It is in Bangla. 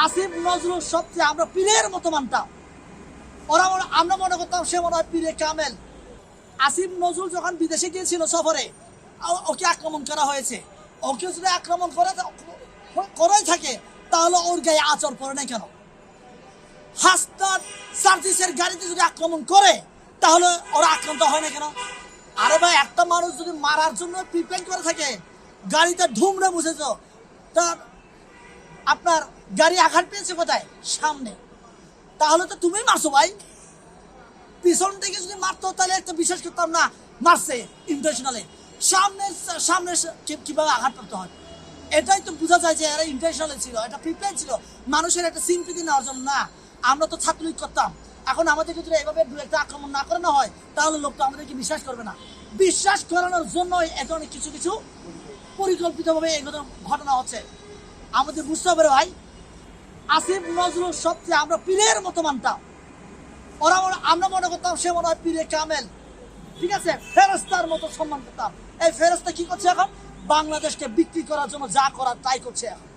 আসিফ নজরুল সবচেয়ে আমরা পীরের মতো মানতাম। আমরা মনে করতাম সে মনে হয় পীরে কামেল। আসিফ নজরুল যখন বিদেশে গিয়েছিল সফরে, ওকে আক্রমণ করা হয়েছে। ওকে যদি আক্রমণ করাই থাকে তাহলে ওর গায়ে আচর পড়ে নাই কেন? হাসনাত সার্জিসের গাড়িতে যদি আক্রমণ করে তাহলে ওরা আক্রান্ত হয় না কেন? আরে ভাই, একটা মানুষ যদি মারার জন্য প্রিপেয়ার করে থাকে, গাড়িতে ধুমড়ে মুছেছ, তার আপনার গাড়ি আঘাত পেয়েছে কোথায়? সামনে। তাহলে তো তুমি মারছো ভাই। পিছন থেকে যদি মারতো তাহলে একটা বিশ্বাস করতাম না মারছে ইন্টেনশনালি। সামনে সামনে কিভাবে আঘাত করতে হয়, এটাই তো বোঝা যায় যে এরা ইন্টেনশনালি ছিল, এটা প্রিপেয়ার ছিল মানুষের একটা সিম্পথি নেওয়ার জন্য। না, আমরা তো ছাত্রলীগ করতাম। এখন আমাদেরকে যদি এভাবে দু একটা আক্রমণ না করানো হয় তাহলে লোক তো আমাদেরকে বিশ্বাস করবে না। বিশ্বাস করানোর জন্য এ ধরনের কিছু কিছু পরিকল্পিতভাবে এগুলো ঘটনা হচ্ছে। আমাদের বুঝতে হবে ভাই, আসিফ নজরুল সবচেয়ে আমরা পীরের মতো মানতাম। আমরা মনে করতাম সে মনে হয় পীরে কামেল, ঠিক আছে, ফেরেশতার মতো সম্মান করতাম। এই ফেরেশতা কি করছে এখন? বাংলাদেশকে বিক্রি করার জন্য যা করার তাই করছে এখন।